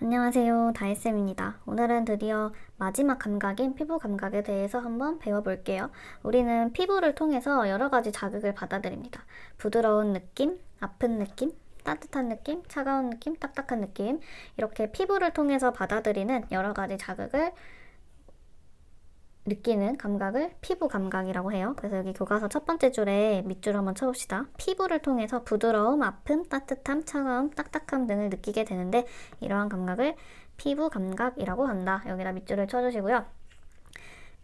안녕하세요, 다혜쌤입니다. 오늘은 드디어 마지막 감각인 피부 감각에 대해서 한번 배워볼게요. 우리는 피부를 통해서 여러 가지 자극을 받아들입니다. 부드러운 느낌, 아픈 느낌, 따뜻한 느낌, 차가운 느낌, 딱딱한 느낌, 이렇게 피부를 통해서 받아들이는 여러 가지 자극을 느끼는 감각을 피부 감각이라고 해요. 그래서 여기 교과서 첫 번째 줄에 밑줄 한번 쳐봅시다. 피부를 통해서 부드러움, 아픔, 따뜻함, 차가움, 딱딱함 등을 느끼게 되는데 이러한 감각을 피부 감각이라고 한다. 여기다 밑줄을 쳐주시고요.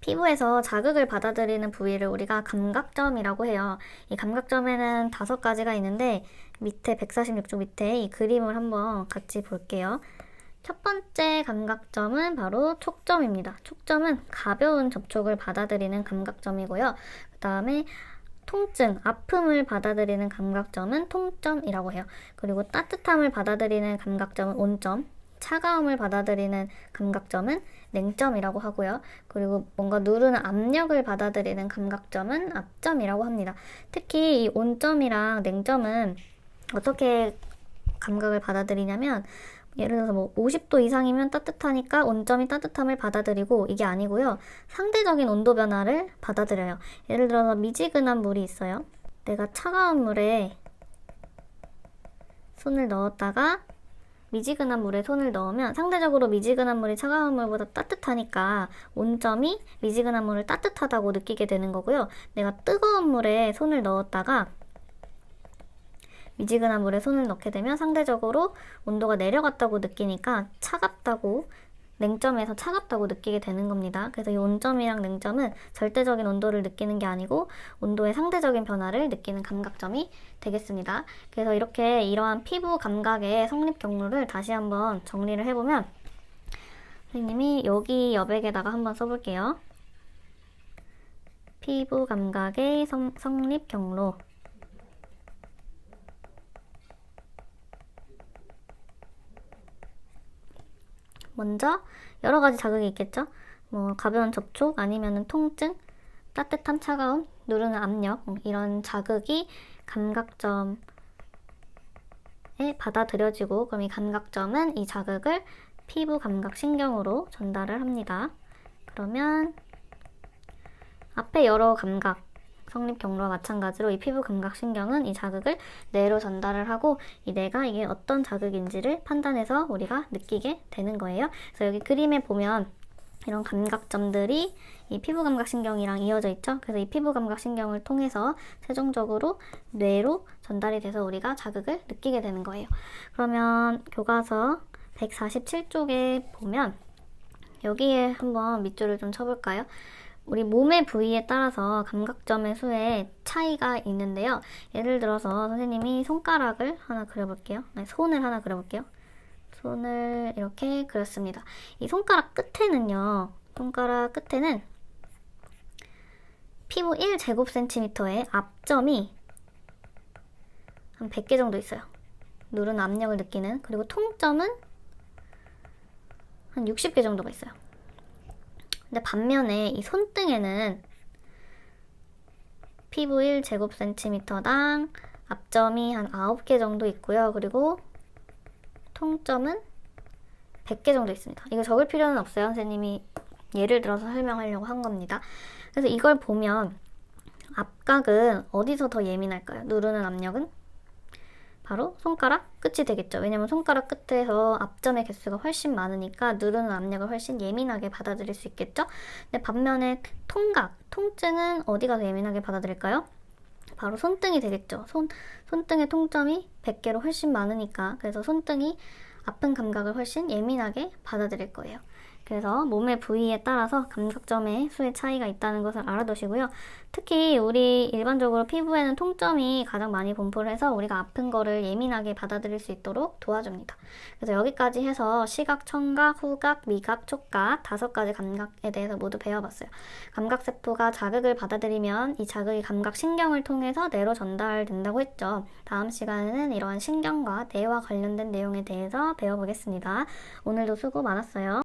피부에서 자극을 받아들이는 부위를 우리가 감각점이라고 해요. 이 감각점에는 5가지가 있는데 밑에 146쪽 밑에 이 그림을 한번 같이 볼게요. 첫 번째 감각점은 바로 촉점입니다. 촉점은 가벼운 접촉을 받아들이는 감각점이고요. 그 다음에 통증, 아픔을 받아들이는 감각점은 통점이라고 해요. 그리고 따뜻함을 받아들이는 감각점은 온점, 차가움을 받아들이는 감각점은 냉점이라고 하고요. 그리고 뭔가 누르는 압력을 받아들이는 감각점은 압점이라고 합니다. 특히 이 온점이랑 냉점은 어떻게 감각을 받아들이냐면 예를 들어서 뭐 50도 이상이면 따뜻하니까 온점이 따뜻함을 받아들이고 이게 아니고요. 상대적인 온도 변화를 받아들여요. 예를 들어서 미지근한 물이 있어요. 내가 차가운 물에 손을 넣었다가 미지근한 물에 손을 넣으면 상대적으로 미지근한 물이 차가운 물보다 따뜻하니까 온점이 미지근한 물을 따뜻하다고 느끼게 되는 거고요. 내가 뜨거운 물에 손을 넣었다가 미지근한 물에 손을 넣게 되면 상대적으로 온도가 내려갔다고 느끼니까 차갑다고, 냉점에서 차갑다고 느끼게 되는 겁니다. 그래서 이 온점이랑 냉점은 절대적인 온도를 느끼는 게 아니고 온도의 상대적인 변화를 느끼는 감각점이 되겠습니다. 그래서 이렇게 이러한 피부 감각의 성립 경로를 다시 한번 정리를 해보면 선생님이 여기 여백에다가 한번 써볼게요. 피부 감각의 성립 경로. 먼저 여러 가지 자극이 있겠죠. 뭐 가벼운 접촉 아니면은 통증, 따뜻함, 차가움, 누르는 압력 이런 자극이 감각점에 받아들여지고 그럼 이 감각점은 이 자극을 피부 감각 신경으로 전달을 합니다. 그러면 앞에 여러 감각 성립 경로와 마찬가지로 이 피부 감각 신경은 이 자극을 뇌로 전달을 하고 이 뇌가 이게 어떤 자극인지를 판단해서 우리가 느끼게 되는 거예요. 그래서 여기 그림에 보면 이런 감각점들이 이 피부 감각 신경이랑 이어져 있죠. 그래서 이 피부 감각 신경을 통해서 최종적으로 뇌로 전달이 돼서 우리가 자극을 느끼게 되는 거예요. 그러면 교과서 147쪽에 보면 여기에 한번 밑줄을 좀 쳐볼까요? 우리 몸의 부위에 따라서 감각점의 수에 차이가 있는데요. 예를 들어서 선생님이 손가락을 하나 그려볼게요. 손을 하나 그려볼게요. 손을 이렇게 그렸습니다. 이 손가락 끝에는요. 손가락 끝에는 피부 1제곱센티미터의 압점이 한 100개 정도 있어요. 누르는 압력을 느끼는. 그리고 통점은 한 60개 정도가 있어요. 근데 반면에 이 손등에는 피부 1제곱센티미터당 압점이 한 9개 정도 있고요. 그리고 통점은 100개 정도 있습니다. 이거 적을 필요는 없어요. 선생님이 예를 들어서 설명하려고 한 겁니다. 그래서 이걸 보면 압각은 어디서 더 예민할까요? 누르는 압력은? 바로 손가락 끝이 되겠죠. 왜냐면 손가락 끝에서 압점의 개수가 훨씬 많으니까 누르는 압력을 훨씬 예민하게 받아들일 수 있겠죠. 근데 반면에 통증은 어디가 더 예민하게 받아들일까요? 바로 손등이 되겠죠. 손등의 통점이 100개로 훨씬 많으니까 그래서 손등이 아픈 감각을 훨씬 예민하게 받아들일 거예요. 그래서 몸의 부위에 따라서 감각점의 수의 차이가 있다는 것을 알아두시고요. 특히 우리 일반적으로 피부에는 통점이 가장 많이 분포를 해서 우리가 아픈 거를 예민하게 받아들일 수 있도록 도와줍니다. 그래서 여기까지 해서 시각, 청각, 후각, 미각, 촉각 5가지 감각에 대해서 모두 배워봤어요. 감각세포가 자극을 받아들이면 이 자극이 감각신경을 통해서 뇌로 전달된다고 했죠. 다음 시간에는 이러한 신경과 뇌와 관련된 내용에 대해서 배워보겠습니다. 오늘도 수고 많았어요.